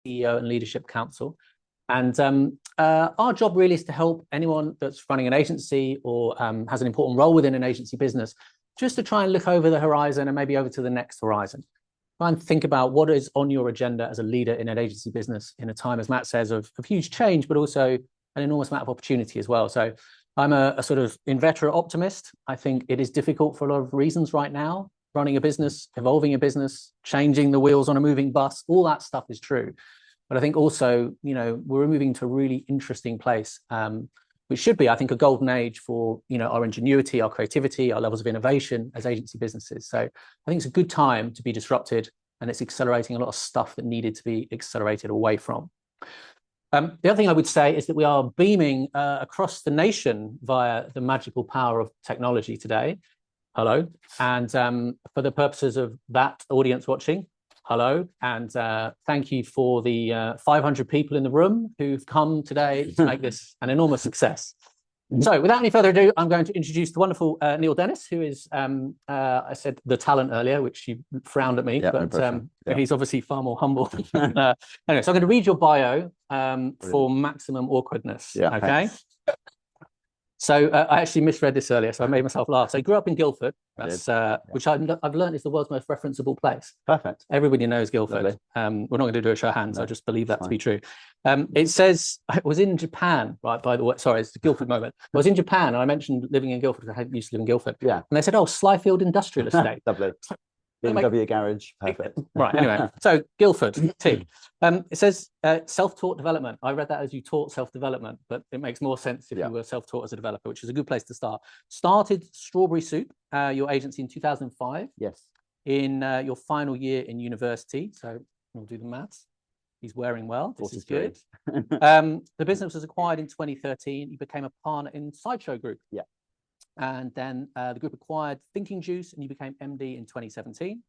CEO and Leadership Council. And our job really is to help anyone that's running an agency or has an important role within an agency business, just to try and look over the horizon and maybe over to the next horizon. Try and think about what is on your agenda as a leader in an agency business in a time, as Matt says, of huge change, but also an enormous amount of opportunity as well. So I'm a sort of inveterate optimist. I think it is difficult for a lot of reasons right now. Running a business, evolving a business, changing the wheels on a moving bus, all that stuff is true. But I think also, we're moving to a really interesting place, which should be, I think, a golden age for, our ingenuity, our creativity, our levels of innovation as agency businesses. So I think it's a good time to be disrupted, and it's accelerating a lot of stuff that needed to be accelerated away from. The other thing I would say is that we are beaming across the nation via the magical power of technology today. Hello. And for the purposes of that audience watching, hello. And thank you for the 500 people in the room who've come today to make this an enormous success. So without any further ado, I'm going to introduce the wonderful Neil Dennis, who is, I said the talent earlier, which you frowned at me, but he's obviously far more humble. Anyway, so I'm going to read your bio for maximum awkwardness. Yeah, okay. thanks. So I actually misread this earlier, so I made myself laugh. So I grew up in Guildford, which I've learned is the world's most referenceable place. Perfect. Everybody knows Guildford. We're not going to do a show of hands. No, I just believe that to be true. It says, I was in Japan, right, by the way. Sorry, it's the Guildford moment. I was in Japan, and I mentioned living in Guildford because I used to live in Guildford. Yeah. And they said, oh, Slyfield Industrial Estate. Lovely. BMW garage, perfect. Right, anyway, so Guildford, tick. It says self-taught development. I read that as you taught self-development, but it makes more sense if you were self-taught as a developer, which is a good place to start. Started Strawberry Soup, your agency, in 2005. Yes. In your final year in university, so we'll do the maths. He's wearing well, this is good. The business was acquired in 2013. You became a partner in Sideshow Group. Yeah. And then the group acquired Thinking Juice, and you became MD in 2017.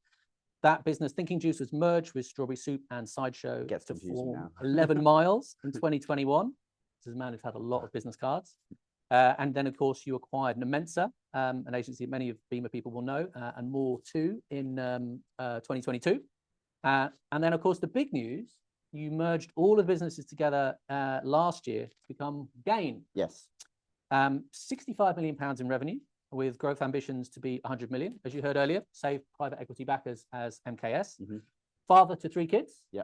That business, Thinking Juice, was merged with Strawberry Soup and Sideshow to form 11 Miles in 2021. This is a man who's had a lot of business cards. And then, of course, you acquired Nemensa, an agency many of BIMA people will know, and more too, in 2022. And then, of course, the big news, you merged all of the businesses together last year to become Gain. Yes. 65 million pounds in revenue, with growth ambitions to be 100 million, as you heard earlier, save private equity backers as MKS. Mm-hmm. Father to 3 kids. Yeah.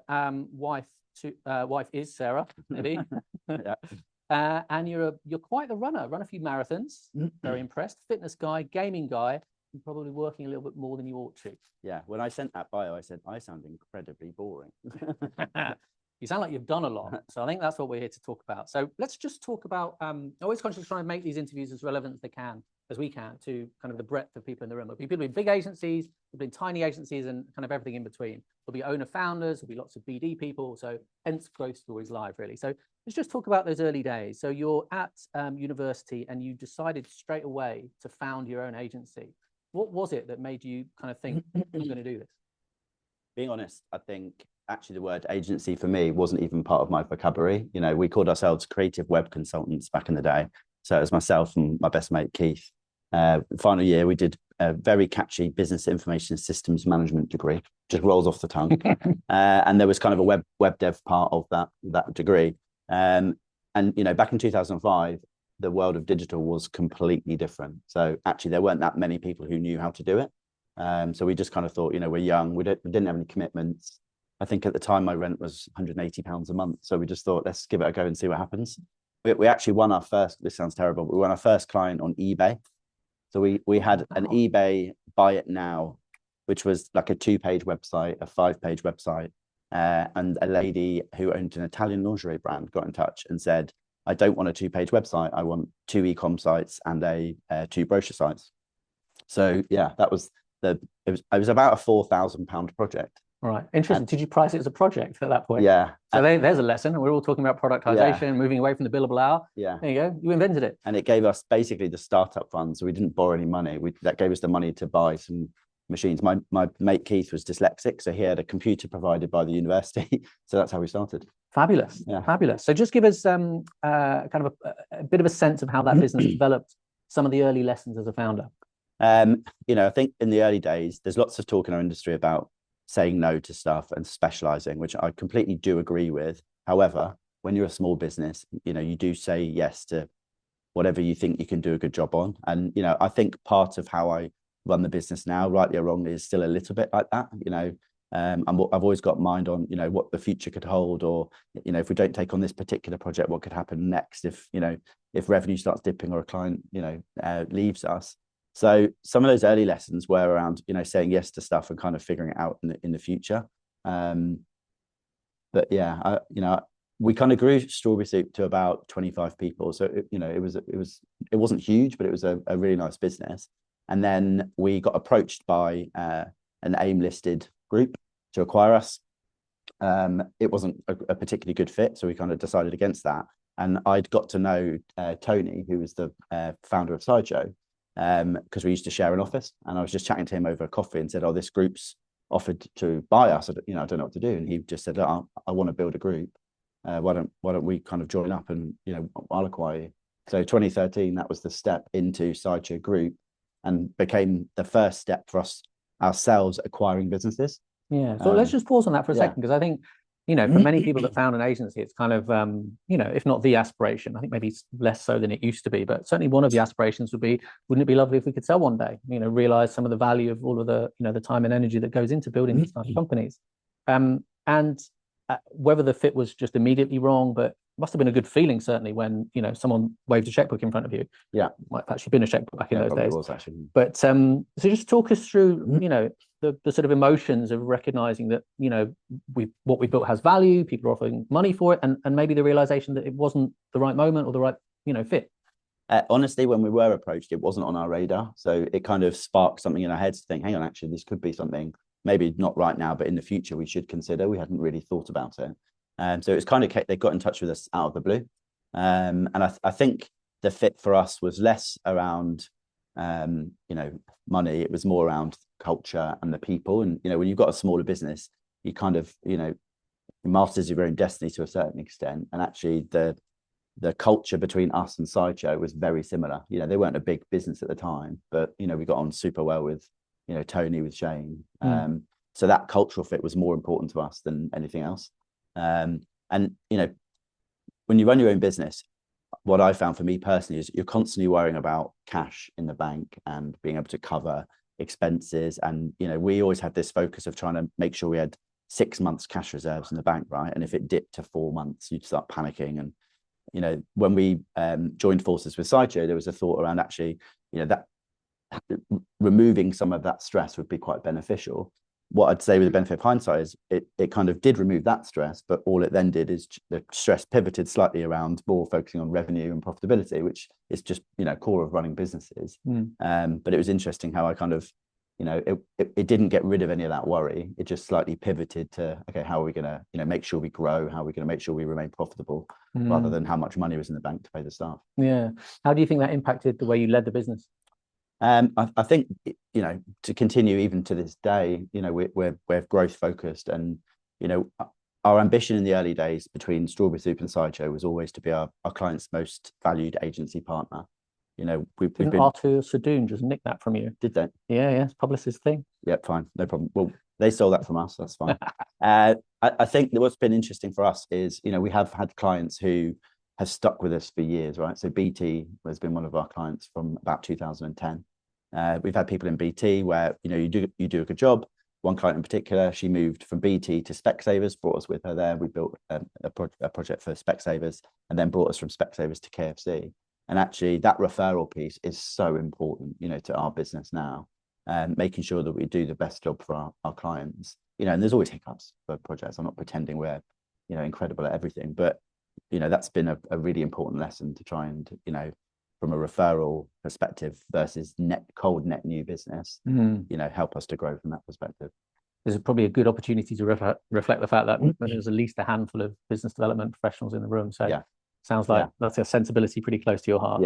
Wife is Sarah, maybe. Yeah. And you're quite the runner. Run a few marathons. Very impressed. Fitness guy, gaming guy, and probably working a little bit more than you ought to. Yeah. When I sent that bio, I said I sound incredibly boring. You sound like you've done a lot. So I think that's what we're here to talk about. So let's just talk about, always conscious of trying to make these interviews as relevant as we can to kind of the breadth of people in the room. There'll be people in big agencies, there'll be tiny agencies, and kind of everything in between. There'll be owner founders, there'll be lots of BD people. So hence Growth Stories Live, really. So let's just talk about those early days. So you're at university and you decided straight away to found your own agency. What was it that made you kind of think, I'm going to do this? Being honest, I think actually the word agency for me wasn't even part of my vocabulary. We called ourselves creative web consultants back in the day. So it was myself and my best mate, Keith. Final year, we did a very catchy business information systems management degree, just rolls off the tongue. And there was kind of a web dev part of that degree. And back in 2005, the world of digital was completely different. So actually there weren't that many people who knew how to do it. So we just kind of thought, we're young, we didn't have any commitments. I think at the time my rent was £180 a month. So we just thought, let's give it a go and see what happens. We actually won our first, this sounds terrible, but we won our first client on eBay. So we had an eBay buy it now, which was like a 2-page website, a 5-page website. And a lady who owned an Italian lingerie brand got in touch and said, I don't want a 2-page website. I want 2 e-com sites and 2 brochure sites. So yeah, it was about a £4,000 project. All right. Interesting. Did you price it as a project at that point? Yeah. So there's a lesson. We're all talking about productization, moving away from the billable hour. Yeah. There you go. You invented it. And it gave us basically the startup fund. So we didn't borrow any money. That gave us the money to buy some machines. My mate Keith was dyslexic, so he had a computer provided by the university. So that's how we started. Fabulous. Yeah. Fabulous. So just give us kind of a bit of a sense of how that business developed, some of the early lessons as a founder. I think in the early days, there's lots of talk in our industry about saying no to stuff and specializing, which I completely do agree with. However, when you're a small business, you do say yes to whatever you think you can do a good job on. And, I think part of how I run the business now, rightly or wrongly, is still a little bit like that. I've always got mind on, what the future could hold, or, if we don't take on this particular project, what could happen next if revenue starts dipping or a client, leaves us. So some of those early lessons were around, saying yes to stuff and kind of figuring it out in the future. But yeah, we kind of grew Strawberry Soup to about 25 people. So, it wasn't huge, but it was a really nice business. And then we got approached by an AIM listed group to acquire us. It wasn't a particularly good fit, so we kind of decided against that. And I'd got to know Tony, who was the founder of Sideshow, because we used to share an office. And I was just chatting to him over a coffee and said, "Oh, this group's offered to buy us. I don't know what to do." And he just said, "Look, I want to build a group. Why don't we kind of join up and I'll acquire you." So 2013, that was the step into Sideshow Group, and became the first step for us ourselves acquiring businesses. Yeah. So let's just pause on that for a second, because I think, for many people that found an agency, it's kind of, if not the aspiration, I think maybe it's less so than it used to be, but certainly one of the aspirations would be, wouldn't it be lovely if we could sell one day, realize some of the value of all of the, the time and energy that goes into building these type of companies. And whether the fit was just immediately wrong, but must have been a good feeling, certainly, when someone waved a checkbook in front of you. Yeah, might have actually been a checkbook back in those days. Was actually. But so just talk us through, the sort of emotions of recognizing that what we built has value, people are offering money for it, and maybe the realization that it wasn't the right moment or the right fit. Honestly, when we were approached, it wasn't on our radar, so it kind of sparked something in our heads to think, hang on, actually, this could be something. Maybe not right now, but in the future we should consider. We hadn't really thought about it. So it's kind of, they got in touch with us out of the blue. And I think the fit for us was less around, money. It was more around culture and the people. And, when you've got a smaller business, you kind of, masters your own destiny to a certain extent. And actually the culture between us and Sideshow was very similar. They weren't a big business at the time, but, we got on super well with, Tony, with Shane. So that cultural fit was more important to us than anything else. And when you run your own business, what I found for me personally is you're constantly worrying about cash in the bank and being able to cover expenses. And we always had this focus of trying to make sure we had 6 months cash reserves in the bank, right? And if it dipped to 4 months, you'd start panicking. And when we joined forces with Sideshow, there was a thought around actually that removing some of that stress would be quite beneficial. What I'd say with the benefit of hindsight is it kind of did remove that stress, but all it then did is the stress pivoted slightly around more focusing on revenue and profitability, which is just core of running businesses. But it was interesting how I kind of it didn't get rid of any of that worry. It just slightly pivoted to, okay, how are we going to make sure we grow? How are we going to make sure we remain profitable, rather than how much money was in the bank to pay the staff? Yeah. How do you think that impacted the way you led the business? I think to continue even to this day, we're growth focused, and our ambition in the early days between Strawberry Soup and Sideshow was always to be our client's most valued agency partner. We've been Arthur Sadoun just nick that from you? Did they? Yeah, it's publicist thing. Yeah, fine, no problem. Well, they stole that from us. That's fine. I think what's been interesting for us is we have had clients who has stuck with us for years, right? So BT has been one of our clients from about 2010. We've had people in BT where you do a good job. One client in particular, she moved from BT to Specsavers, brought us with her there. We built a project for Specsavers, and then brought us from Specsavers to KFC. And actually, that referral piece is so important, to our business now, making sure that we do the best job for our clients. And there's always hiccups for projects. I'm not pretending we're incredible at everything, but that's been a really important lesson to try and from a referral perspective versus cold net new business, help us to grow from that perspective. There's probably a good opportunity to reflect the fact that there's at least a handful of business development professionals in the room. So yeah, sounds like that's a sensibility pretty close to your heart.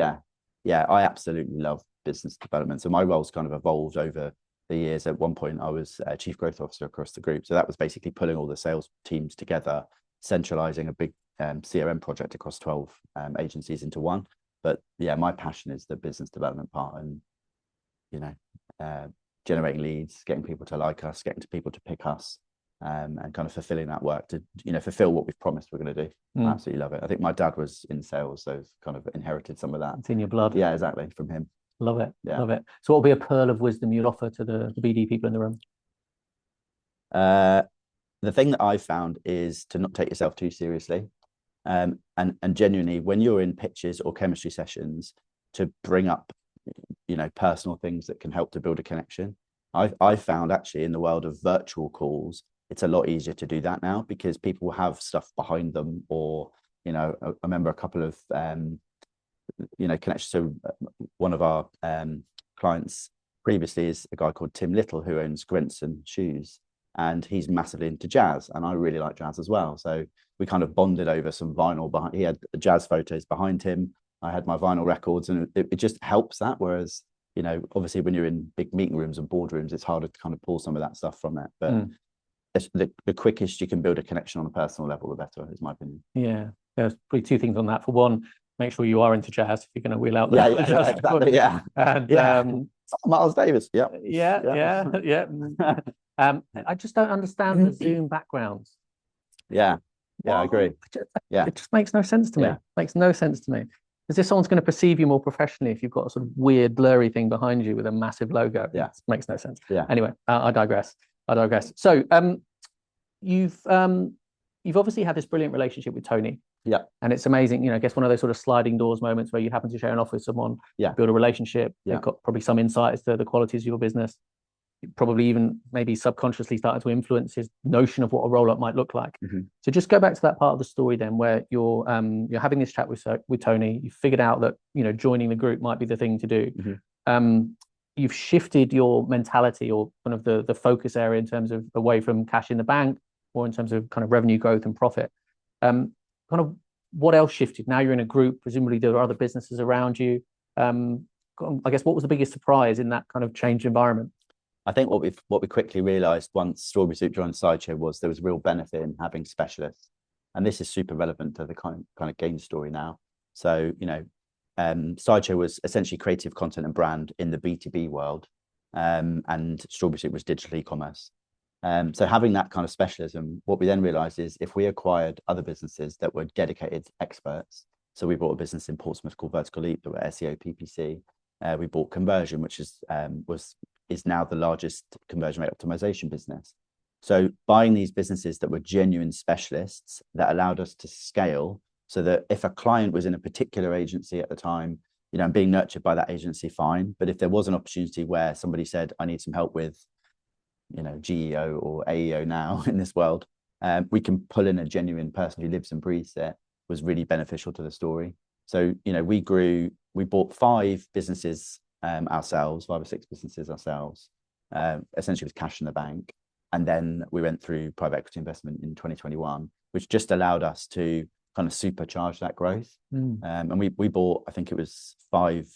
Yeah, I absolutely love business development. So my role's kind of evolved over the years. At one point, I was chief growth officer across the group. So that was basically pulling all the sales teams together, centralizing a big CRM project across 12 agencies into one. But yeah, my passion is the business development part, and generating leads, getting people to like us, getting to people to pick us, and kind of fulfilling that work to, fulfill what we've promised we're going to do. I absolutely love it. I think my dad was in sales, so kind of inherited some of that. It's in your blood. Yeah, exactly, from him. Love it. Yeah. Love it. So what would be a pearl of wisdom you'd offer to the BD people in the room? The thing that I found is to not take yourself too seriously. And genuinely, when you're in pitches or chemistry sessions, to bring up, personal things that can help to build a connection. I found actually in the world of virtual calls, it's a lot easier to do that now because people have stuff behind them, or, I remember a couple of, connections. So one of our clients previously is a guy called Tim Little, who owns Grenson Shoes, and he's massively into jazz, and I really like jazz as well. So we kind of bonded over some vinyl behind. He had jazz photos behind him. I had my vinyl records, and it just helps that. Whereas, obviously when you're in big meeting rooms and boardrooms, it's harder to kind of pull some of that stuff from it. But the quickest you can build a connection on a personal level, the better, is my opinion. Yeah, there's probably two things on that. For one, make sure you are into jazz if you're going to wheel out. Exactly. Yeah. And Miles Davis. Yeah. I just don't understand the Zoom backgrounds. Yeah, I agree. It just makes no sense to me. Makes no sense to me. As if someone's going to perceive you more professionally if you've got a sort of weird blurry thing behind you with a massive logo. Yeah, it makes no sense. Yeah. Anyway, I digress. So, you've obviously had this brilliant relationship with Tony. Yeah. And it's amazing, I guess one of those sort of sliding doors moments where you happen to share an office with someone, build a relationship. They've got probably some insight as to the qualities of your business. Probably even maybe subconsciously started to influence his notion of what a roll-up might look like. So just go back to that part of the story then, where you're having this chat with Tony. You figured out that joining the group might be the thing to do. You've shifted your mentality, or kind of the focus area, in terms of away from cash in the bank, or in terms of kind of revenue growth and profit. Kind of what else shifted? Now you're in a group. Presumably there are other businesses around you. I guess what was the biggest surprise in that kind of changed environment? I think what we quickly realised once Strawberry Soup joined Sideshow was there was real benefit in having specialists, and this is super relevant to the kind of game story now. So Sideshow was essentially creative content and brand in the B2B world, and Strawberry Soup was digital e-commerce. So having that kind of specialism, what we then realised is if we acquired other businesses that were dedicated experts. So we bought a business in Portsmouth called Vertical Leap that were SEO PPC. We bought Conversion, which is now the largest conversion rate optimization business. So buying these businesses that were genuine specialists that allowed us to scale, so that if a client was in a particular agency at the time, and being nurtured by that agency, fine. But if there was an opportunity where somebody said, I need some help with, GEO or AEO now in this world, we can pull in a genuine person who lives and breathes it, was really beneficial to the story. So, we bought 5 businesses ourselves, 5 or 6 businesses ourselves, essentially with cash in the bank. And then we went through private equity investment in 2021, which just allowed us to kind of supercharge that growth. And we bought, I think it was 5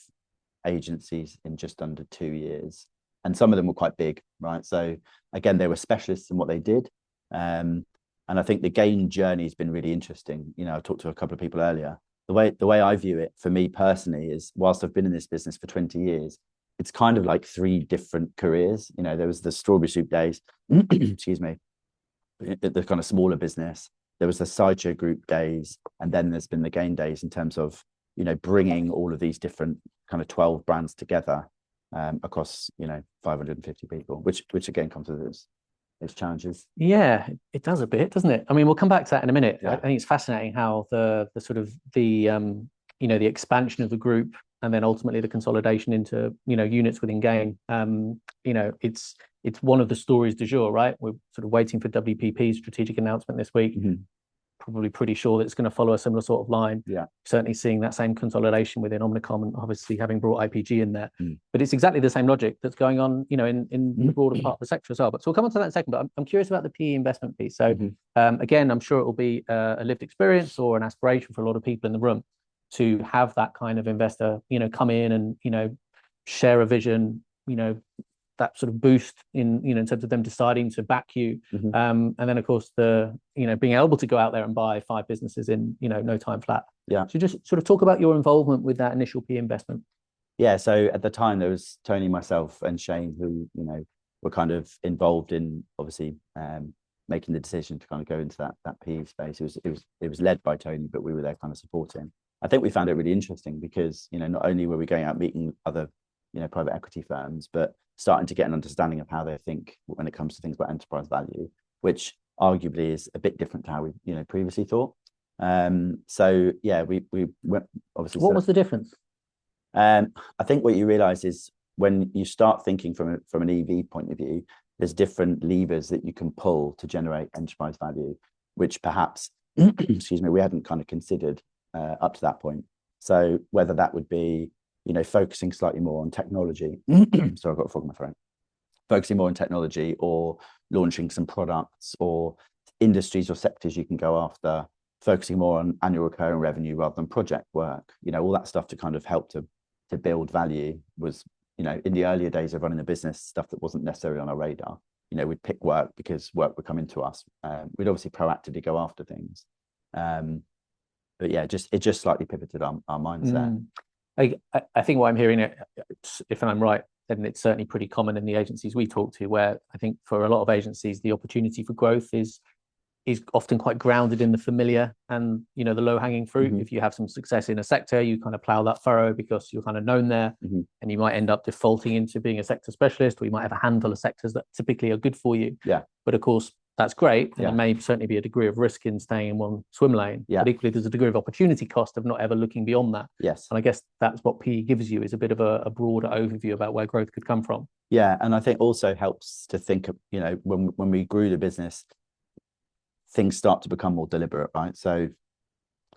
agencies in just under 2 years. And some of them were quite big, right? So again, they were specialists in what they did. And I think the gain journey has been really interesting. I talked to a couple of people earlier. The way I view it for me personally is, whilst I've been in this business for 20 years, it's kind of like 3 different careers. There was the Strawberry Soup days, excuse me, the kind of smaller business. There was the Sideshow Group days, and then there's been the Gain days in terms of, bringing all of these different kind of 12 brands together across, 550 people, which again comes with its challenges. Yeah, it does a bit, doesn't it? I mean, we'll come back to that in a minute. I think it's fascinating how the sort of the expansion of the group, and then ultimately the consolidation into units within Gain. It's one of the stories du jour, right? We're sort of waiting for WPP's strategic announcement this week. Probably pretty sure that it's going to follow a similar sort of line. Certainly seeing that same consolidation within Omnicom, and obviously having brought IPG in there. But it's exactly the same logic that's going on, in the broader part of the sector as well. But so we'll come on to that in a second. But I'm curious about the PE investment piece. So again, I'm sure it will be a lived experience or an aspiration for a lot of people in the room to have that kind of investor, come in and share a vision, that sort of boost in terms of them deciding to back you, and then of course the being able to go out there and buy 5 businesses in no time flat. So just sort of talk about your involvement with that initial PE investment. Yeah, so at the time there was Tony, myself, and Shane who, were kind of involved in obviously making the decision to kind of go into that PE space. It was led by Tony, but we were there kind of supporting. I think we found it really interesting because, not only were we going out meeting other, private equity firms, but starting to get an understanding of how they think when it comes to things like enterprise value, which arguably is a bit different to how we, previously thought. So yeah, we went obviously. What was the difference? I think what you realize is when you start thinking from an EV point of view, there's different levers that you can pull to generate enterprise value, which perhaps, excuse me, we hadn't kind of considered up to that point. So whether that would be, focusing slightly more on technology. So I've got a frog in my throat. Focusing more on technology, or launching some products, or industries or sectors you can go after, focusing more on annual recurring revenue rather than project work, all that stuff to kind of help to build value was, in the earlier days of running the business, stuff that wasn't necessarily on our radar. We'd pick work because work would come into us. We'd obviously proactively go after things. But yeah, it just slightly pivoted our minds there. I think what I'm hearing, if I'm right, then it's certainly pretty common in the agencies we talk to, where I think for a lot of agencies, the opportunity for growth is often quite grounded in the familiar and, the low-hanging fruit. If you have some success in a sector, you kind of plow that furrow because you're kind of known there, and you might end up defaulting into being a sector specialist, or you might have a handful of sectors that typically are good for you. Yeah. But of course, that's great. And there may certainly be a degree of risk in staying in one swim lane. Yeah. But equally, there's a degree of opportunity cost of not ever looking beyond that. Yes. And I guess that's what PE gives you, is a bit of a broader overview about where growth could come from. Yeah. And I think also helps to think of, when we grew the business, things start to become more deliberate, right? So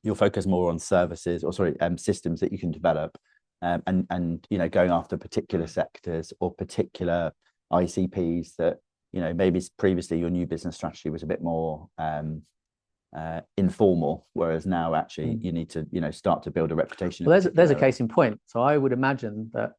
you'll focus more on services, or systems that you can develop, and going after particular sectors or particular ICPs that, maybe previously your new business strategy was a bit more informal, whereas now actually you need to, start to build a reputation. Well, there's a case in point. So I would imagine that,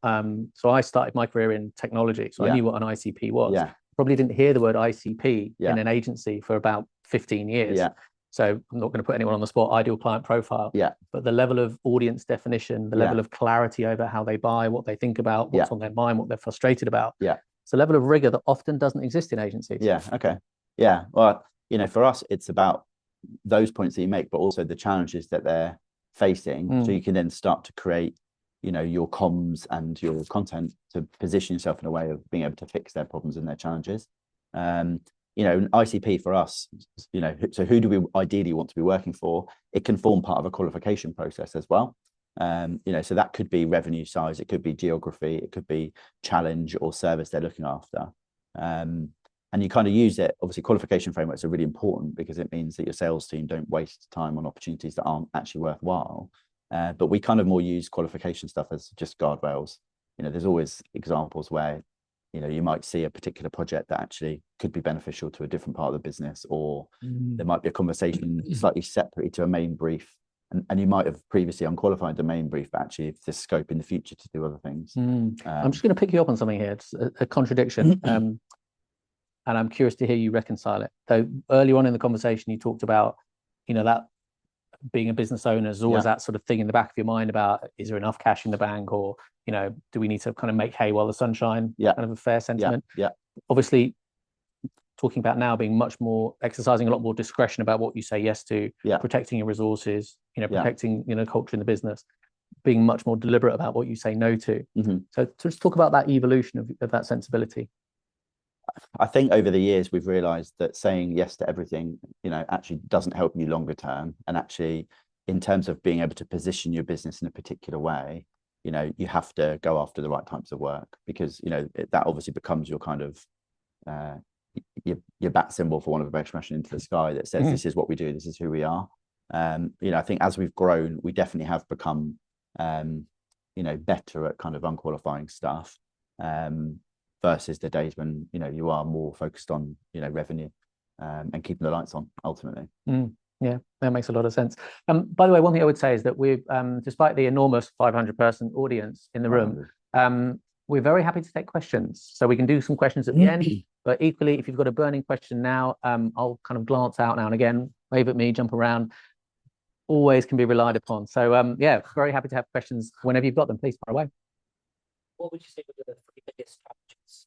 so I started my career in technology, so I knew what an ICP was. Yeah. Probably didn't hear the word ICP in an agency for about 15 years. Yeah. So I'm not going to put anyone on the spot, ideal client profile. Yeah. But the level of audience definition, the level of clarity over how they buy, what they think about, what's on their mind, what they're frustrated about. Yeah. It's a level of rigor that often doesn't exist in agencies. Yeah. Okay. Yeah. Well, for us, it's about those points that you make, but also the challenges that they're facing. So you can then start to create, your comms and your content to position yourself in a way of being able to fix their problems and their challenges. An ICP for us, so who do we ideally want to be working for? It can form part of a qualification process as well. So that could be revenue size, it could be geography, it could be challenge or service they're looking after. And you kind of use it. Obviously, qualification frameworks are really important because it means that your sales team don't waste time on opportunities that aren't actually worthwhile. But we kind of more use qualification stuff as just guardrails. There's always examples where, you might see a particular project that actually could be beneficial to a different part of the business, or there might be a conversation slightly separately to a main brief. And you might have previously unqualified the main brief, but actually if there's scope in the future to do other things. I'm just going to pick you up on something here. It's a contradiction. And I'm curious to hear you reconcile it. So earlier on in the conversation, you talked about, that being a business owner is always that sort of thing in the back of your mind about, is there enough cash in the bank, or, do we need to kind of make hay while the sun shines? Kind of a fair sentiment. Obviously, talking about now being much more, exercising a lot more discretion about what you say yes to, protecting your resources, protecting, culture in the business, being much more deliberate about what you say no to. So just talk about that evolution of that sensibility. I think over the years we've realized that saying yes to everything, actually doesn't help you longer term. And actually, in terms of being able to position your business in a particular way, you have to go after the right types of work, because that obviously becomes your kind of your bat symbol, for want of a better expression, into the sky that says this is what we do, this is who we are. I think as we've grown, we definitely have become better at kind of unqualifying stuff, versus the days when you are more focused on revenue and keeping the lights on ultimately. Yeah, that makes a lot of sense. By the way, one thing I would say is that we've, despite the enormous 500-person audience in the room, we're very happy to take questions. So we can do some questions at the end, but equally, if you've got a burning question now, I'll kind of glance out now and again, wave at me, jump around. Always can be relied upon. So yeah, very happy to have questions whenever you've got them. Please fire away. what would you say were the three biggest challenges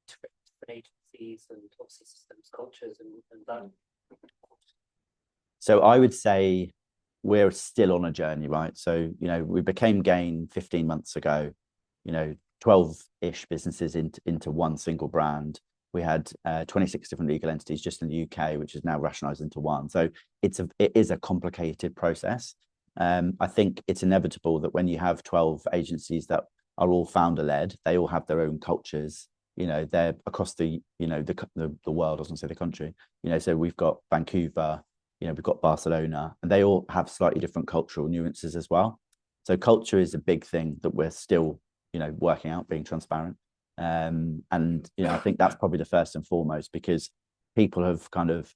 to different agencies and obviously systems, cultures, and that? So I would say we're still on a journey, right? So, we became Gain 15 months ago, 12-ish businesses into one single brand. We had 26 different legal entities just in the UK, which is now rationalized into one. So it is a complicated process. I think it's inevitable that when you have 12 agencies that are all founder-led, they all have their own cultures. They're across the world, I was going to say the country. So we've got Vancouver, we've got Barcelona, and they all have slightly different cultural nuances as well. So culture is a big thing that we're still, working out, being transparent. And I think that's probably the first and foremost, because people have kind of,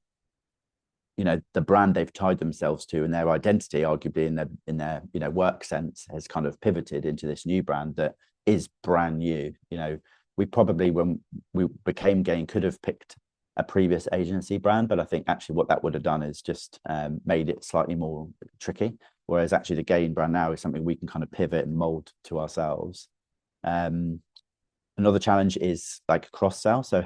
the brand they've tied themselves to and their identity, arguably in their work sense, has kind of pivoted into this new brand that is brand new. We probably, when we became Gain, could have picked a previous agency brand, but I think actually what that would have done is just made it slightly more tricky. Whereas actually the Gain brand now is something we can kind of pivot and mold to ourselves. Another challenge is like cross sell. So,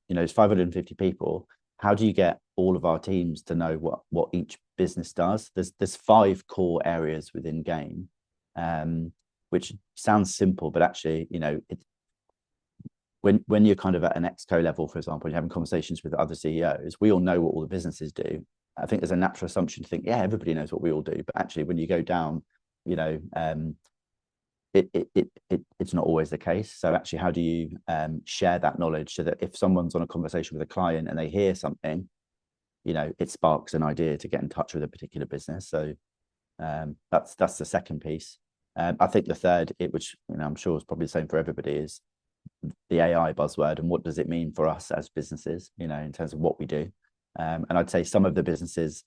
it's 550 people. How do you get all of our teams to know what each business does? There's 5 core areas within Gain, which sounds simple, but actually, when you're kind of at an exco level, for example, you're having conversations with other CEOs, we all know what all the businesses do. I think there's a natural assumption to think, yeah, everybody knows what we all do. But actually, when you go down, it's not always the case. So actually, how do you share that knowledge so that if someone's on a conversation with a client and they hear something, it sparks an idea to get in touch with a particular business. So that's the second piece. I think the third, which I'm sure is probably the same for everybody, is the AI buzzword and what does it mean for us as businesses, in terms of what we do. And I'd say some of the businesses,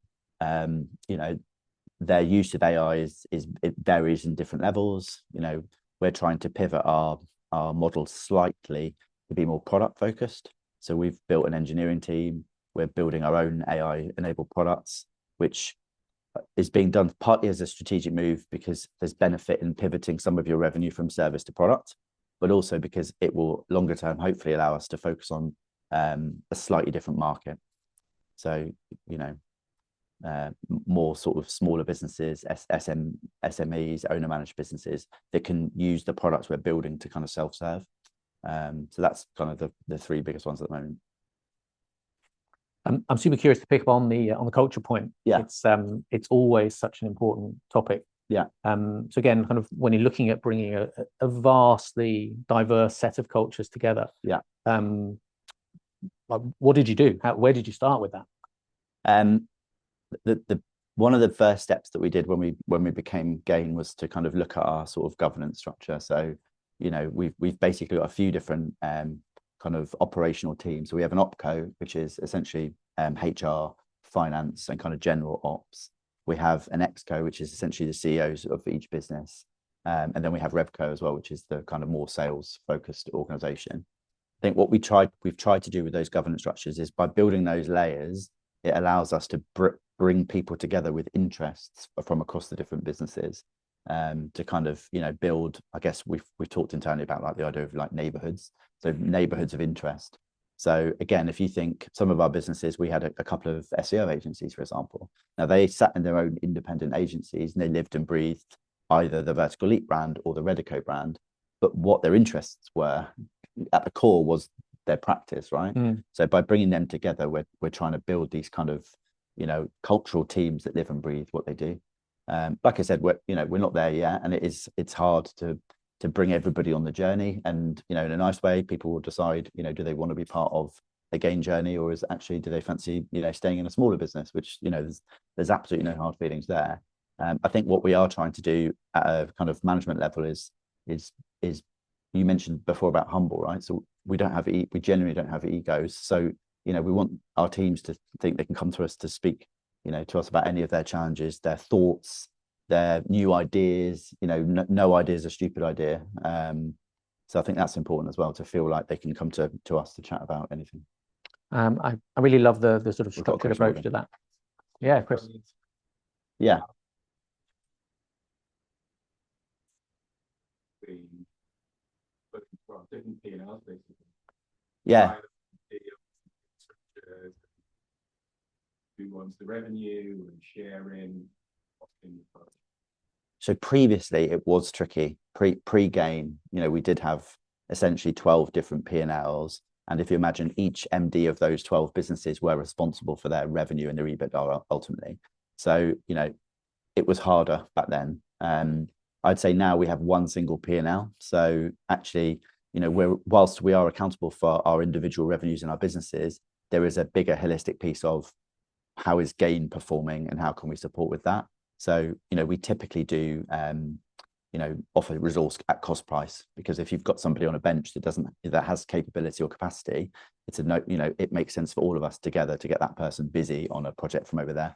their use of AI it varies in different levels. We're trying to pivot our model slightly to be more product focused. So we've built an engineering team. We're building our own AI enabled products, which is being done partly as a strategic move because there's benefit in pivoting some of your revenue from service to product, but also because it will longer term hopefully allow us to focus on a slightly different market. So, more sort of smaller businesses, SMEs, owner managed businesses that can use the products we're building to kind of self-serve. So that's kind of the 3 biggest ones at the moment. I'm super curious to pick up on the culture point. Yeah, it's always such an important topic. Yeah. So again, kind of when you're looking at bringing a vastly diverse set of cultures together. Yeah. Like, what did you do? Where did you start with that? One of the first steps that we did when we became Gain was to kind of look at our sort of governance structure. So, we've basically got a few different kind of operational teams. So we have an opco, which is essentially HR, finance, and kind of general ops. We have an exco, which is essentially the CEOs of each business. And then we have Revco as well, which is the kind of more sales focused organization. I think what we've tried to do with those governance structures is by building those layers, it allows us to bring people together with interests from across the different businesses to kind of, build, I guess we've talked internally about like the idea of like neighborhoods. So neighborhoods of interest. So again, if you think some of our businesses, we had a couple of SEO agencies, for example. Now they sat in their own independent agencies and they lived and breathed either the Vertical Leap brand or the Redico brand. But what their interests were at the core was their practice, right? So by bringing them together, we're trying to build these kind of, cultural teams that live and breathe what they do. Like I said, we're not there yet, and it's hard to bring everybody on the journey. And in a nice way, people will decide, do they want to be part of a Gain journey, or is actually do they fancy staying in a smaller business? Which there's absolutely no hard feelings there. I think what we are trying to do at a kind of management level is you mentioned before about humble, right? So we genuinely don't have egos. So we want our teams to think they can come to us to speak, to us about any of their challenges, their thoughts, their new ideas. No idea is a stupid idea. So I think that's important as well, to feel like they can come to us to chat about anything. I really love the sort of structured approach to that. Yeah, Chris. Yeah. different P&Ls basically. Yeah. Who wants the revenue and sharing? So previously it was tricky. Pre-gain, we did have essentially 12 different P&Ls. And if you imagine each MD of those 12 businesses were responsible for their revenue and their EBITDA ultimately. So, it was harder back then. I'd say now we have one single P&L. So actually, whilst we are accountable for our individual revenues in our businesses, there is a bigger holistic piece of how is gain performing and how can we support with that. So, we typically do, offer resource at cost price, because if you've got somebody on a bench that has capability or capacity, it makes sense for all of us together to get that person busy on a project from over there.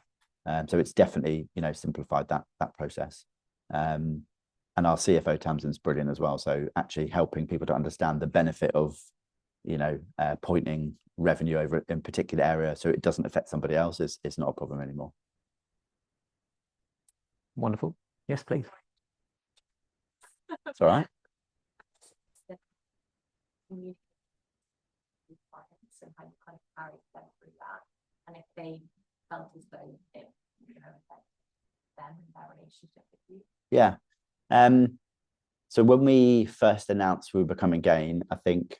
So it's definitely, simplified that process. And our CFO Tamsin's brilliant as well. So actually helping people to understand the benefit of, pointing revenue over in particular area so it doesn't affect somebody else is not a problem anymore. Wonderful. Yes, please. It's all right. And how you kind of carry them through that, and if they felt as though it affect them and their relationship with you. Yeah. So when we first announced we were becoming Gain, I think,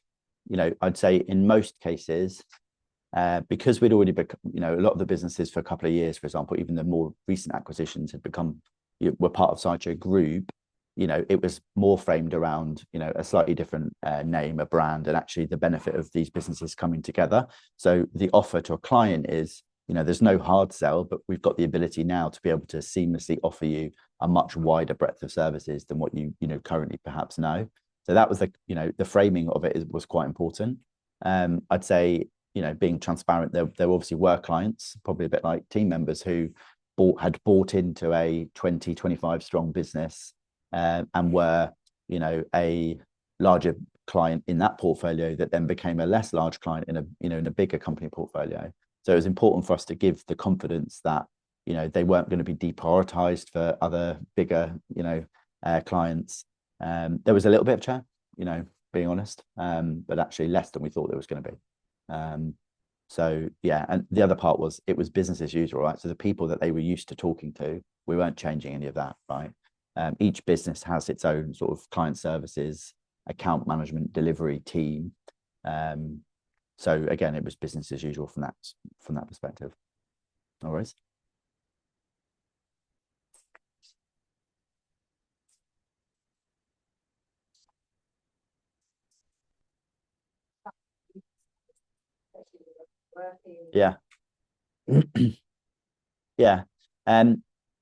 I'd say in most cases, because we'd already become, a lot of the businesses for a couple of years, for example, even the more recent acquisitions had become, were part of Sideshow Group, it was more framed around, a slightly different name, a brand, and actually the benefit of these businesses coming together. So the offer to a client is, there's no hard sell, but we've got the ability now to be able to seamlessly offer you a much wider breadth of services than what you currently perhaps know. So that was the framing of it was quite important. I'd say, being transparent, there obviously were clients, probably a bit like team members, who had bought into a 25 strong business and were, a larger client in that portfolio that then became a less large client in a bigger company portfolio. So it was important for us to give the confidence that, they weren't going to be deprioritized for other bigger, clients. There was a little bit of churn, being honest, but actually less than we thought there was going to be. So yeah, and the other part was it was business as usual, right? So the people that they were used to talking to, we weren't changing any of that, right? Each business has its own sort of client services, account management, delivery team. So again, it was business as usual from that perspective. No worries. Yeah. Yeah.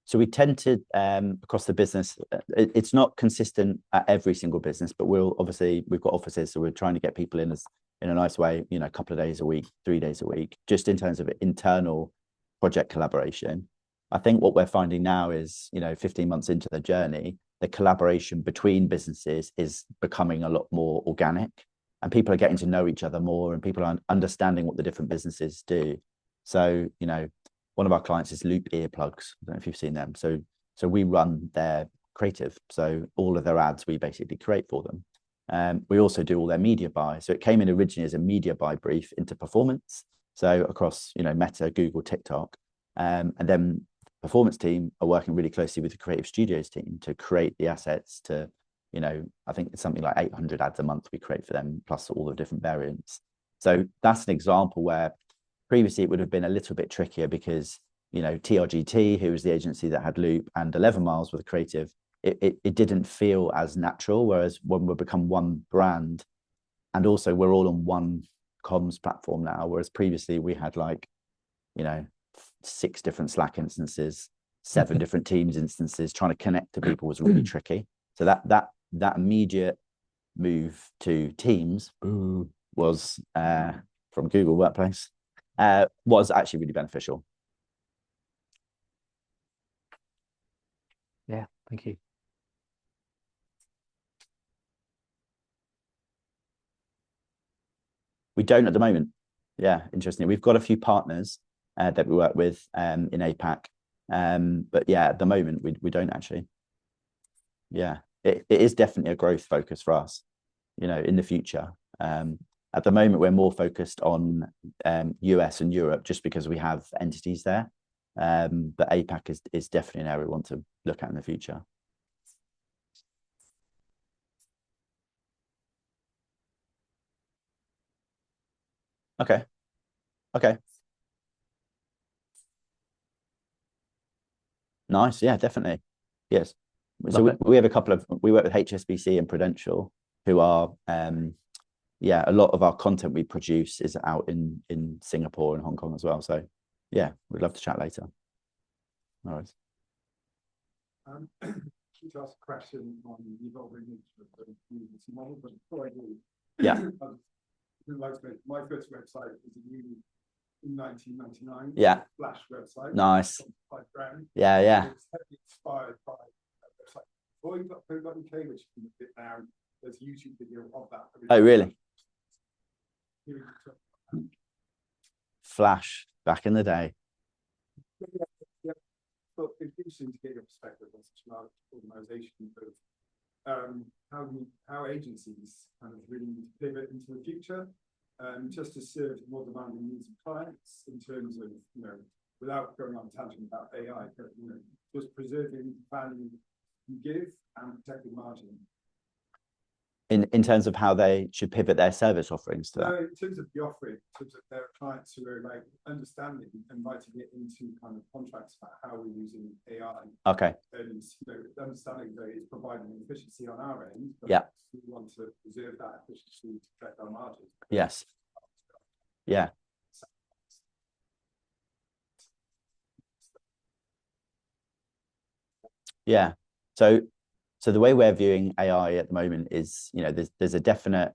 So we tend to, across the business, it's not consistent at every single business, but we've got offices, so we're trying to get people in a nice way, a couple of days a week, 3 days a week, just in terms of internal project collaboration. I think what we're finding now is, 15 months into the journey, the collaboration between businesses is becoming a lot more organic, and people are getting to know each other more, and people are understanding what the different businesses do. So, one of our clients is Loop earplugs. I don't know if you've seen them. So we run their creative. So all of their ads we basically create for them. We also do all their media buy. So it came in originally as a media buy brief into performance. So across, Meta, Google, TikTok. And then the performance team are working really closely with the creative studios team to create the assets to, I think it's something like 800 ads a month we create for them, plus all the different variants. So that's an example where previously it would have been a little bit trickier because, TRGT, who was the agency that had Loop, and 11 Miles with the creative, it didn't feel as natural. Whereas when we become one brand, and also we're all on one comms platform now, whereas previously we had 6 different Slack instances, 7 different Teams instances, trying to connect to people was really tricky. So that immediate move to Teams was from Google Workplace. Was actually really beneficial. Yeah, thank you. We don't at the moment. Yeah, interesting. We've got a few partners that we work with in APAC, but yeah, at the moment we don't actually. Yeah, it is definitely a growth focus for us. you know, in the future. At the moment, we're more focused on US and Europe just because we have entities there. But APAC is definitely an area we want to look at in the future. Okay. Okay. Nice. Yeah, definitely. Yes. So we have a couple of, we work with HSBC and Prudential, who are, yeah, a lot of our content we produce is out in Singapore and Hong Kong as well. So yeah, we'd love to chat later. All right. To ask a question on the evolving nature of the community model, but before I do, yeah, my first website was in 1999. Yeah. Flash website. Nice. £5,000. Yeah, yeah. It's heavily inspired by a website boy.co.uk, which you can fit now. There's a YouTube video of that. Oh, really? Flash back in the day. Yeah. But it's interesting to get your perspective on such a large organisation, but how agencies kind of really need to pivot into the future, just to serve the more demanding needs of clients in terms of, you know, without going on a tangent about AI, but, you know, just preserving value you give and protecting margin. In terms of how they should pivot their service offerings to that? No, in terms of the offering, in terms of their clients who are like understanding and writing it into kind of contracts about how we're using AI. Okay. And, you know, understanding that it's providing efficiency on our end, but yeah, we want to preserve that efficiency to protect our margins. Yes. Yeah. Yeah. So the way we're viewing AI at the moment is, you know, there's a definite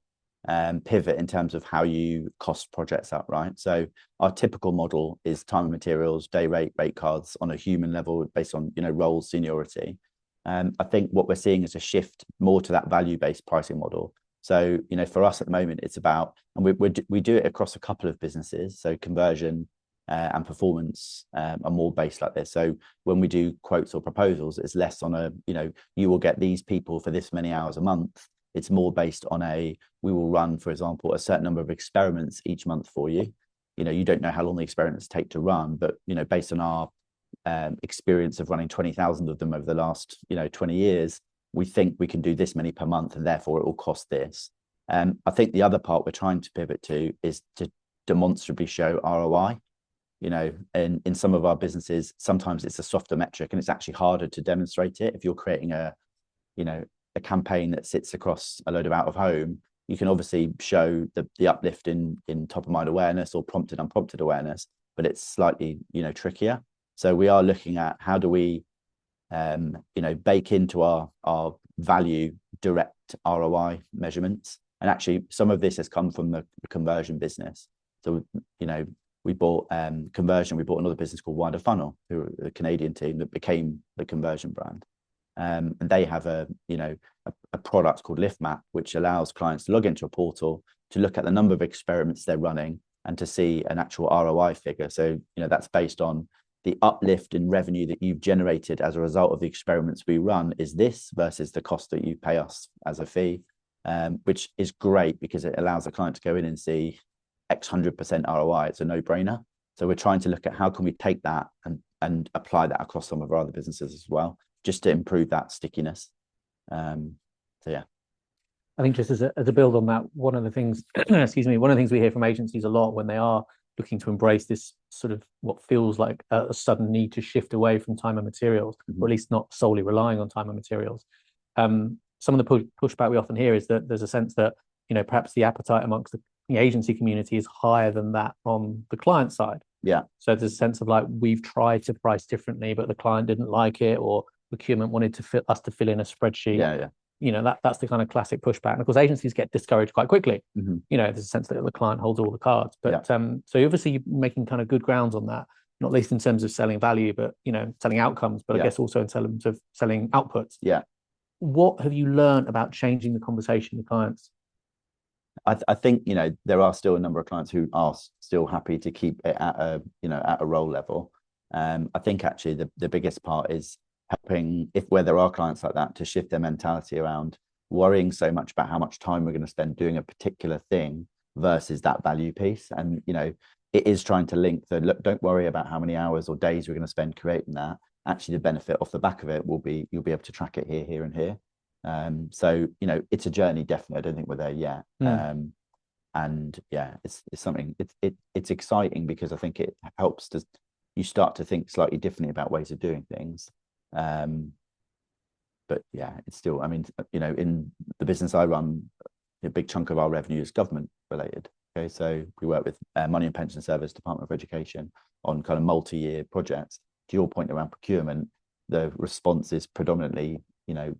pivot in terms of how you cost projects up, right? So our typical model is time and materials, day rate, rate cards on a human level based on, you know, roles, seniority. I think what we're seeing is a shift more to that value-based pricing model. So, you know, for us at the moment, it's about, and we do it across a couple of businesses. So conversion and performance are more based like this. So when we do quotes or proposals, it's less on a, you know, you will get these people for this many hours a month. It's more based on we will run, for example, a certain number of experiments each month for you. You know, you don't know how long the experiments take to run, but, you know, based on our experience of running 20,000 of them over the last, you know, 20 years, we think we can do this many per month and therefore it will cost this. I think the other part we're trying to pivot to is to demonstrably show ROI. You know, in some of our businesses, sometimes it's a softer metric and it's actually harder to demonstrate it. If you're creating a campaign that sits across a load of out of home, you can obviously show the uplift in top of mind awareness or prompted unprompted awareness, but it's slightly, you know, trickier. So we are looking at how do we, you know, bake into our value direct ROI measurements. And actually some of this has come from the conversion business. So, you know, we bought conversion. We bought another business called Wider Funnel, who are a Canadian team that became the conversion brand. And they have a product called Lift Map, which allows clients to log into a portal to look at the number of experiments they're running and to see an actual ROI figure. So, you know, that's based on the uplift in revenue that you've generated as a result of the experiments we run is this versus the cost that you pay us as a fee, which is great because it allows the client to go in and see X 100% ROI. It's a no-brainer. So we're trying to look at how can we take that and apply that across some of our other businesses as well, just to improve that stickiness. So yeah. I think just as a build on that, one of the things, excuse me, one of the things we hear from agencies a lot when they are looking to embrace this sort of what feels like a sudden need to shift away from time and materials, or at least not solely relying on time and materials. Some of the pushback we often hear is that there's a sense that, you know, perhaps the appetite amongst the agency community is higher than that on the client side. Yeah. So there's a sense of like, we've tried to price differently, but the client didn't like it, or procurement wanted to us to fill in a spreadsheet. Yeah, yeah. You know, that's the kind of classic pushback. And of course, agencies get discouraged quite quickly. Mm-hmm. You know, there's a sense that the client holds all the cards. But so obviously you're making kind of good grounds on that, not least in terms of selling value, but, you know, selling outcomes, but I guess also in terms of selling outputs. Yeah. What have you learned about changing the conversation with clients? I think, you know, there are still a number of clients who are still happy to keep it at a, you know, at a role level. I think actually the biggest part is helping, where there are clients like that, to shift their mentality around worrying so much about how much time we're going to spend doing a particular thing versus that value piece. And, you know, it is trying to link the, look, don't worry about how many hours or days we're going to spend creating that. Actually, the benefit off the back of it will be, you'll be able to track it here, here, and here. So, you know, it's a journey, definitely. I don't think we're there yet. And yeah, it's something, it's exciting because I think it helps to, you start to think slightly differently about ways of doing things. But yeah, it's still, I mean, you know, in the business I run, a big chunk of our revenue is government related. Okay, so we work with Money and Pension Service, Department of Education on kind of multi-year projects. To your point around procurement, the response is predominantly, you know,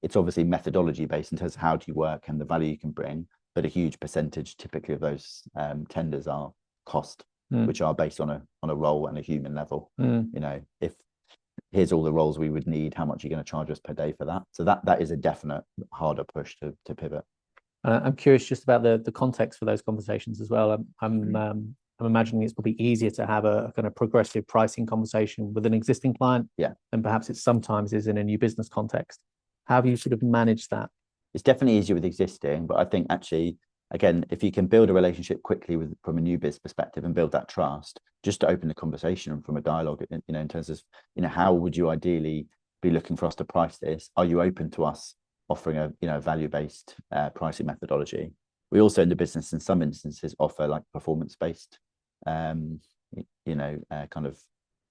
it's obviously methodology based in terms of how do you work and the value you can bring, but a huge percentage typically of those tenders are cost, which are based on a role and a human level. You know, if here's all the roles we would need, how much are you going to charge us per day for that? So that is a definite harder push to pivot. I'm curious just about the context for those conversations as well. I'm imagining it's probably easier to have a kind of progressive pricing conversation with an existing client, than perhaps it sometimes is in a new business context. How have you sort of managed that? It's definitely easier with existing, but I think actually, again, if you can build a relationship quickly from a new biz perspective and build that trust, just to open the conversation from a dialogue, you know, in terms of, you know, how would you ideally be looking for us to price this? Are you open to us offering a, you know, value-based pricing methodology? We also in the business in some instances offer like performance-based, you know, kind of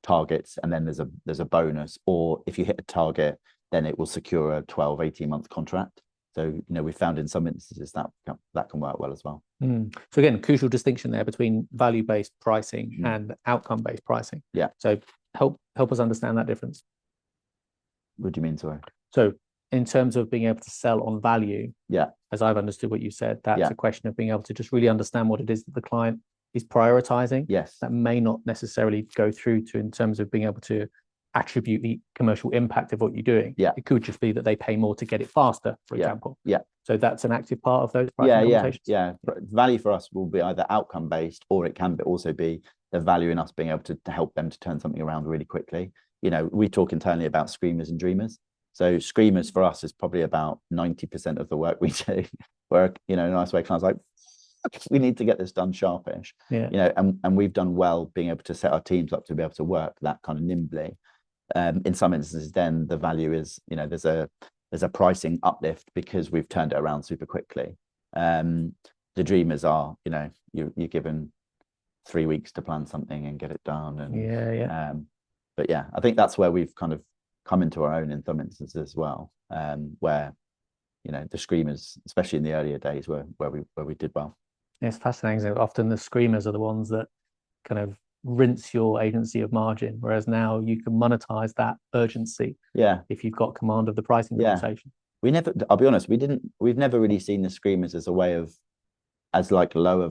targets, and then there's a bonus, or if you hit a target, then it will secure a 12-18-month contract. So, you know, we found in some instances that can work well as well. So again, crucial distinction there between value-based pricing and outcome-based pricing. Yeah. So help us understand that difference. What do you mean, sorry? So in terms of being able to sell on value, as I've understood what you said, that's a question of being able to just really understand what it is that the client is prioritizing. Yes. That may not necessarily go through to in terms of being able to attribute the commercial impact of what you're doing. It could just be that they pay more to get it faster, for example. So that's an active part of those pricing conversations. Value for us will be either outcome based, or it can also be the value in us being able to help them to turn something around really quickly. You know, we talk internally about screamers and dreamers. So screamers for us is probably about 90% of the work we do, where, you know, in a nice way, clients like, we need to get this done sharpish. You know, and we've done well being able to set our teams up to be able to work that kind of nimbly. In some instances, then the value is, you know, there's a pricing uplift because we've turned it around super quickly. The dreamers are, you know, you're given 3 weeks to plan something and get it done. And but yeah, I think that's where we've kind of come into our own in some instances as well, where, you know, the screamers, especially in the earlier days, where we did well. It's fascinating. So often the screamers are the ones that kind of rinse your agency of margin, whereas now you can monetize that urgency if you've got command of the pricing conversation. I'll be honest, we've never really seen the screamers as a way of, as like lower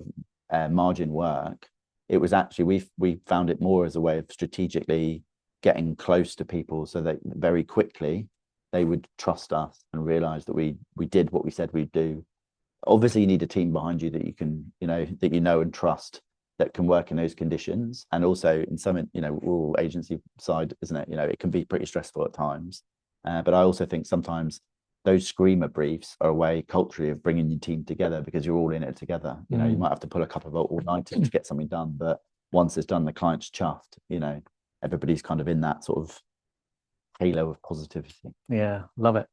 margin work. It was actually, we found it more as a way of strategically getting close to people so that very quickly they would trust us and realize that we did what we said we'd do. Obviously you need a team behind you that you can, you know and trust, that can work in those conditions. And also in some, you know, rural agency side, isn't it? You know, it can be pretty stressful at times. But I also think sometimes those screamer briefs are a way culturally of bringing your team together, because you're all in it together. You know, you might have to pull a couple of all-nighters to get something done, but once it's done, the client's chuffed. You know, everybody's kind of in that sort of halo of positivity. Yeah, love it.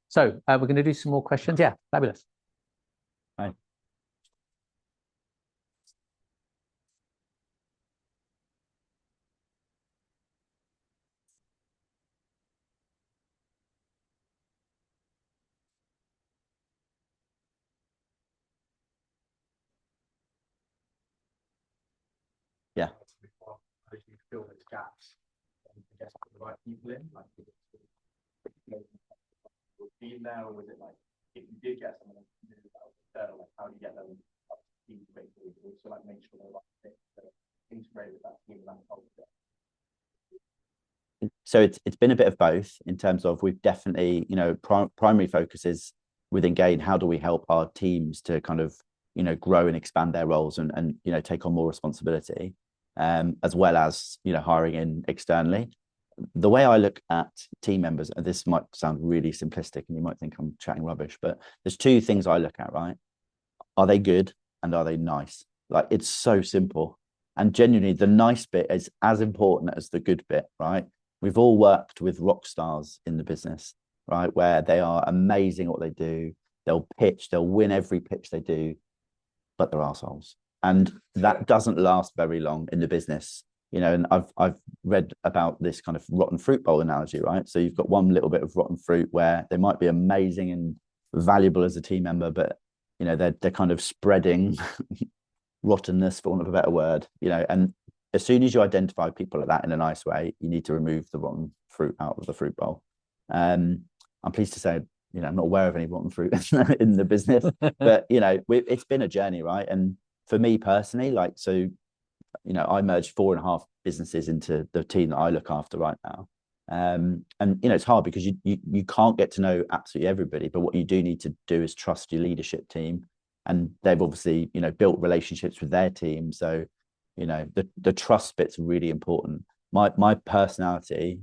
So we're going to do some more questions. Yeah, fabulous. Right. Yeah. Fill those gaps and just put the right people in. Like, being there, or was it like, if you did get someone like how do you get them up to speed to make sure, also like make sure they're like fit to integrate with that team and that culture? So it's been a bit of both, in terms of we've definitely, you know, primary focus is within Gain, how do we help our teams to kind of, you know, grow and expand their roles and you know, take on more responsibility, as well as, you know, hiring in externally. the way I look at team members, and this might sound really simplistic and you might think I'm chatting rubbish, but there's two things I look at, right? Are they good and are they nice? Like, it's so simple. And genuinely, the nice bit is as important as the good bit, right? We've all worked with rock stars in the business, right? Where they are amazing at what they do. They'll pitch, they'll win every pitch they do, but they're assholes. And that doesn't last very long in the business. You know, and I've read about this kind of rotten fruit bowl analogy, right? So you've got one little bit of rotten fruit where they might be amazing and valuable as a team member, but you know, they're kind of spreading rottenness, for want of a better word, you know. And as soon as you identify people like that in a nice way, you need to remove the rotten fruit out of the fruit bowl. I'm pleased to say, you know, I'm not aware of any rotten fruit in the business, but you know, it's been a journey, right? And for me personally, like, so, you know, I merged 4.5 businesses into the team that I look after right now. And you know, it's hard because you can't get to know absolutely everybody, but what you do need to do is trust your leadership team, and they've obviously, you know, built relationships with their team. So, you know, the trust bit's really important. My personality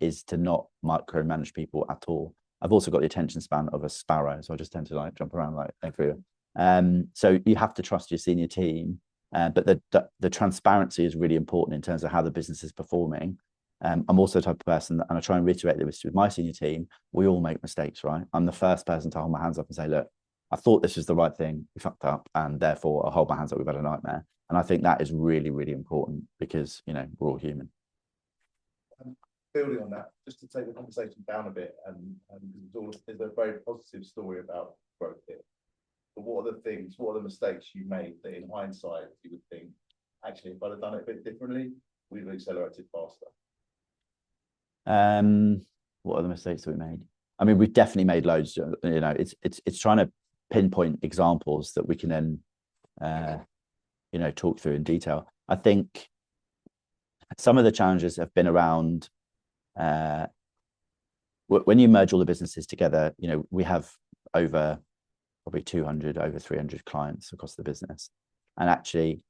is to not micromanage people at all. I've also got the attention span of a sparrow, so I just tend to like jump around like everywhere. So you have to trust your senior team, but the transparency is really important in terms of how the business is performing. I'm also the type of person, and I try and reiterate this with my senior team, we all make mistakes, right? I'm the first person to hold my hands up and say, look, I thought this was the right thing, we fucked up, and therefore I'll hold my hands up, we've had a nightmare. And I think that is really, really important because, you know, we're all human. Building on that, just to take the conversation down a bit, and there's a very positive story about growth here. But what are the mistakes you made that in hindsight you would think, actually, if I'd have done it a bit differently, we'd have accelerated faster? What are the mistakes that we made? I mean, we've definitely made loads. You know, it's trying to pinpoint examples that we can then, you know, talk through in detail. I think some of the challenges have been around when you merge all the businesses together. You know, we have over probably 200, over 300 clients across the business, and actually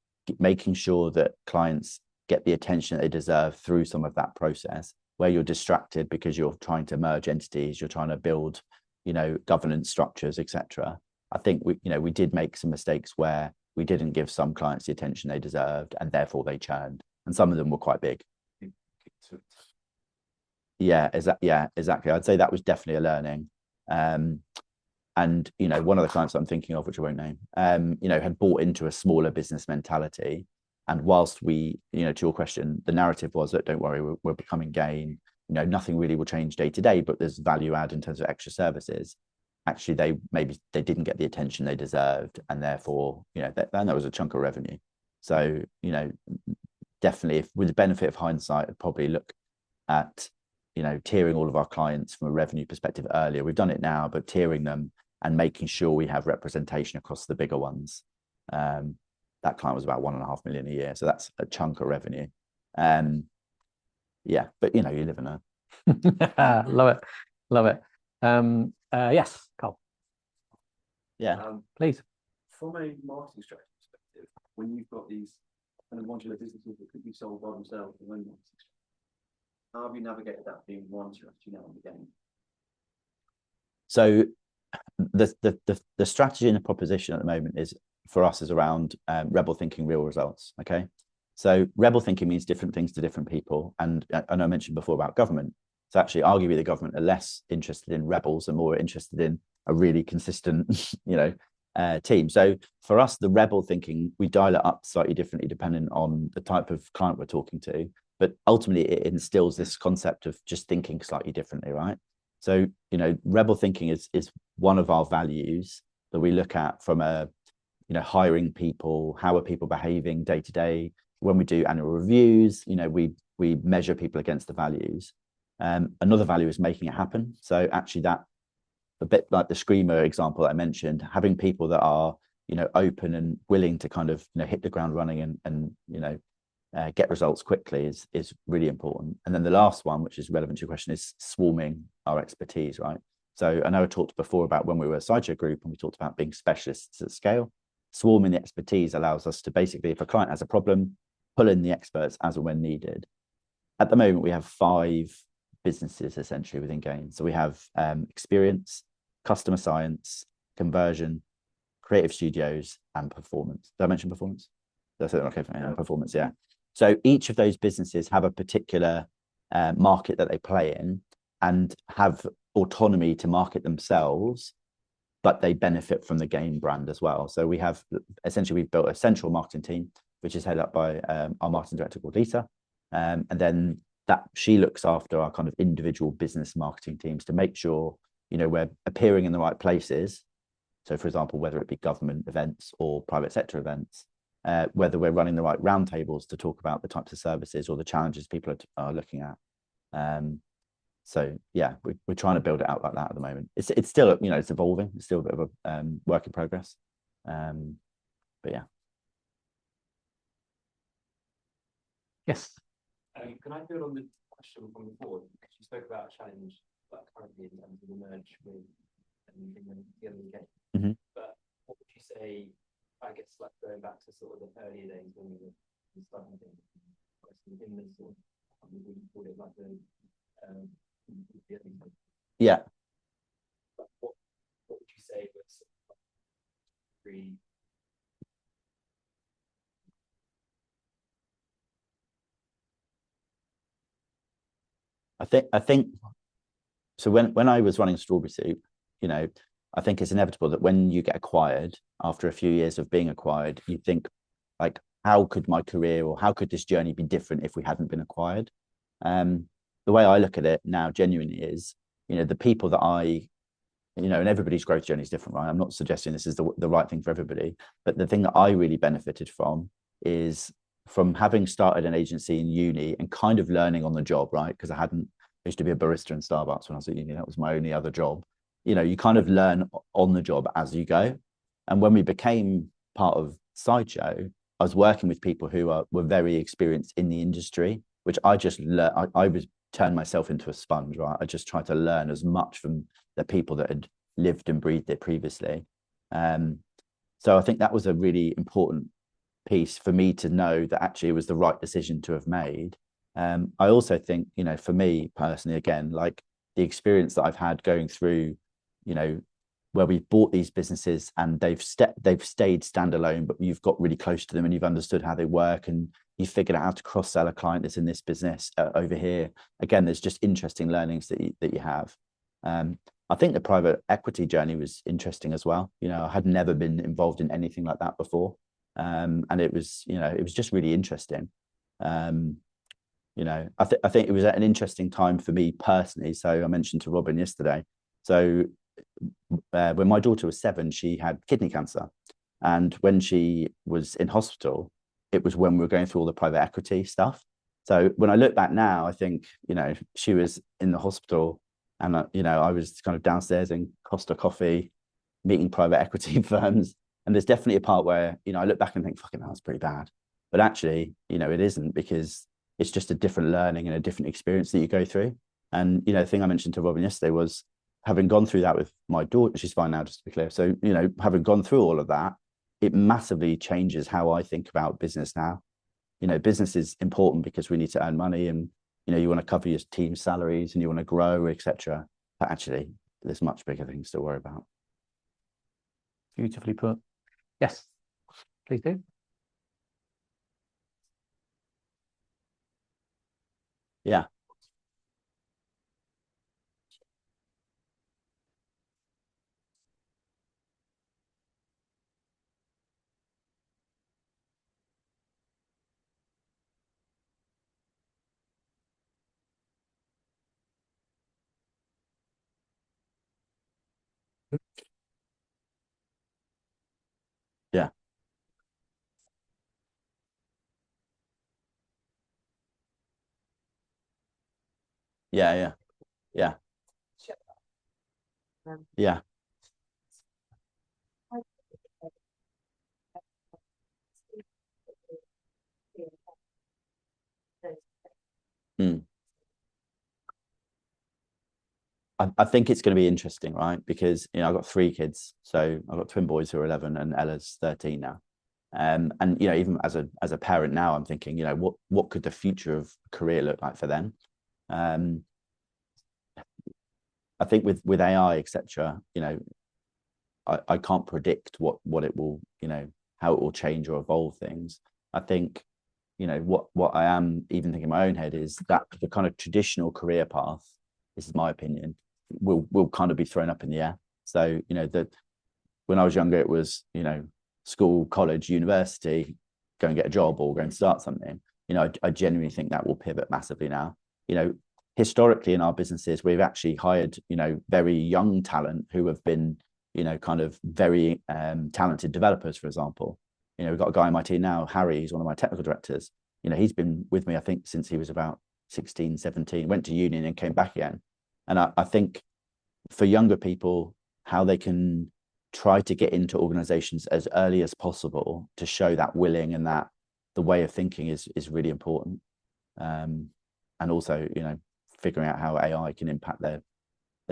making sure that clients get the attention they deserve through some of that process, where you're distracted because you're trying to merge entities, you're trying to build, you know, governance structures, etc. I think we did make some mistakes where we didn't give some clients the attention they deserved, and therefore they churned, and some of them were quite big. Yeah, exactly. I'd say that was definitely a learning. And you know, one of the clients I'm thinking of, which I won't name, you know, had bought into a smaller business mentality. And whilst we, you know, to your question, the narrative was that don't worry, we're becoming gain. You know, nothing really will change day to day, but there's value add in terms of extra services. Actually, they didn't get the attention they deserved, and therefore, you know, that was a chunk of revenue. So, you know, definitely, if with the benefit of hindsight, I'd probably look at, you know, tiering all of our clients from a revenue perspective earlier. We've done it now, but tiering them and making sure we have representation across the bigger ones. That client was about 1.5 million a year, so that's a chunk of revenue. Yeah, but you know, you live and learn. Love it. Yes, Carl. Yeah, please. From a marketing strategy perspective, when you've got these kind of modular businesses that could be sold by themselves, and when how have you navigated that being one strategy now in the game? So the strategy and the proposition at the moment is, for us, is around rebel thinking, real results. Okay, so rebel thinking means different things to different people, and I mentioned before about government. So actually, arguably, the government are less interested in rebels and more interested in a really consistent, you know, team. So for us, the rebel thinking, we dial it up slightly differently depending on the type of client we're talking to, but ultimately it instills this concept of just thinking slightly differently, right? So, you know, rebel thinking is one of our values that we look at from a, you know, hiring people, how are people behaving day to day? When we do annual reviews, you know, we measure people against the values. Another value is making it happen. So actually, that a bit like the screamer example that I mentioned, having people that are, you know, open and willing to kind of, you know, hit the ground running and you know, get results quickly is really important. And then the last one, which is relevant to your question, is swarming our expertise, right? So I know I talked before about when we were a Sideshow group and we talked about being specialists at scale. Swarming the expertise allows us to basically, if a client has a problem, pull in the experts as and when needed. at the moment we have 5 businesses essentially within Gain. So we have experience, customer science, conversion, creative studios, and performance. Did I mention performance? That's it. Okay, performance. Yeah. So each of those businesses have a particular market that they play in and have autonomy to market themselves, but they benefit from the Gain brand as well. So we have essentially, we've built a central marketing team, which is headed up by our marketing director called Lisa. And then that she looks after our kind of individual business marketing teams to make sure, you know, we're appearing in the right places. So for example, whether it be government events or private sector events, whether we're running the right roundtables to talk about the types of services or the challenges people are looking at. So yeah, we're trying to build it out like that at the moment. It's still, you know, it's evolving. It's still a bit of a work in progress. But yeah. Yes. Can I build on the question from before? Because you spoke about a challenge like currently in terms of the merge with and the other game. Mhm. But what would you say, I guess, like going back to sort of the earlier days when we were starting things in this sort of, we would call it like the Yeah. But what would you say was three? I think so when I was running Strawberry Soup, you know, I think it's inevitable that when you get acquired after a few years of being acquired, you think like, how could my career or how could this journey be different if we hadn't been acquired? The way I look at it now genuinely is, you know, the people that you know, and everybody's growth journey is different, right? I'm not suggesting this is the right thing for everybody, but the thing that I really benefited from is from having started an agency in uni and kind of learning on the job, right? Because I used to be a barista in Starbucks when I was at uni. That was my only other job. You know, you kind of learn on the job as you go. And when we became part of Sideshow, I was working with people who were very experienced in the industry, which I just learned. I was turned myself into a sponge, right? I just tried to learn as much from the people that had lived and breathed it previously. So I think that was a really important piece for me to know that actually it was the right decision to have made. I also think, you know, for me personally, again, like the experience that I've had going through, you know, where we've bought these businesses and they've stayed standalone, but you've got really close to them and you've understood how they work and you figured out how to cross sell a client that's in this business over here. Again, there's just interesting learnings that you have. I think the private equity journey was interesting as well. You know, I had never been involved in anything like that before. And it was, you know, it was just really interesting. You know, I think it was an interesting time for me personally. So I mentioned to Robin yesterday. So when my daughter was 7, she had kidney cancer. And when she was in hospital, it was when we were going through all the private equity stuff. So when I look back now, I think, you know, she was in the hospital and, you know, I was kind of downstairs in Costa Coffee, meeting private equity firms. And there's definitely a part where, you know, I look back and think, fucking, that was pretty bad. But actually, you know, it isn't, because it's just a different learning and a different experience that you go through. And, you know, the thing I mentioned to Robin yesterday was having gone through that with my daughter, she's fine now, just to be clear. So, you know, having gone through all of that, it massively changes how I think about business now. You know, business is important because we need to earn money and, you know, you want to cover your team's salaries and you want to grow, etc. But actually, there's much bigger things to worry about. Beautifully put. Yes, please do. Yeah. Yeah. Yeah. Yeah. Yeah. Yeah. Mm. I think it's going to be interesting, right? Because, you know, I've got 3 kids. So I've got twin boys who are 11 and Ella's 13 now. And you know, even as a parent now, I'm thinking, you know, what could the future of career look like for them? I think with AI, etc., you know, I can't predict what it will, you know, how it will change or evolve things. I think, you know, what I am even thinking in my own head is that the kind of traditional career path, this is my opinion, will kind of be thrown up in the air. So, you know, that when I was younger, it was, you know, school, college, university, go and get a job or go and start something. You know, I genuinely think that will pivot massively now. You know, historically in our businesses, we've actually hired, you know, very young talent who have been, you know, kind of very talented developers, for example. You know, we've got a guy in my team now, Harry, he's one of my technical directors. You know, he's been with me, I think, since he was about 16, 17, went to uni and came back again. And I think for younger people, how they can try to get into organizations as early as possible to show that willing and that the way of thinking is really important. And also, you know, figuring out how AI can impact their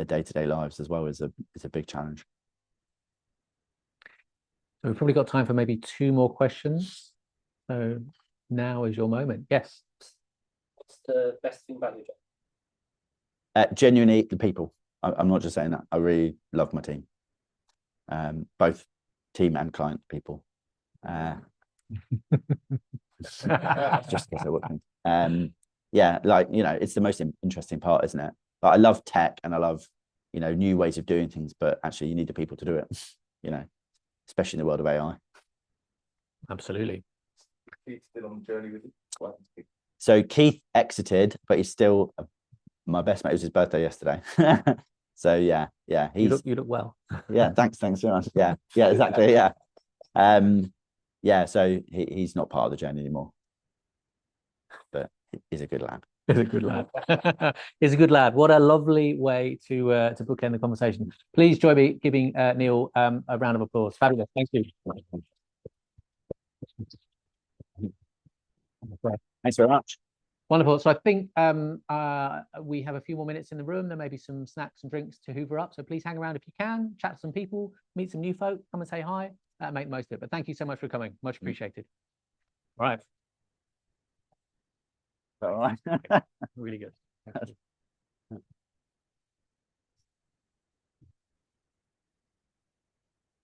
day-to-day lives as well is a big challenge. So we've probably got time for maybe 2 more questions. So now is your moment. Yes. What's the best thing about your job? Genuinely, the people. I'm not just saying that. I really love my team, both team and client people. Just because I work. Yeah, like, you know, it's the most interesting part, isn't it? Like, I love tech and I love, you know, new ways of doing things, but actually you need the people to do it, you know, especially in the world of AI. Absolutely. Keith's still on the journey with you. So Keith exited, but he's still my best mate. It was his birthday yesterday. So yeah, You look well. Yeah, thanks very much. Yeah, exactly. Yeah. Yeah, so he's not part of the journey anymore, but he's a good lad. He's a good lad. He's a good lad. What a lovely way to bookend the conversation. Please join me giving Neil a round of applause. Fabulous. Thank you. Thanks very much. Wonderful. So I think we have a few more minutes in the room. There may be some snacks and drinks to hoover up. So please hang around if you can, chat to some people, meet some new folk, come and say hi, make the most of it. But thank you so much for coming. Much appreciated. All right. All right. Really good.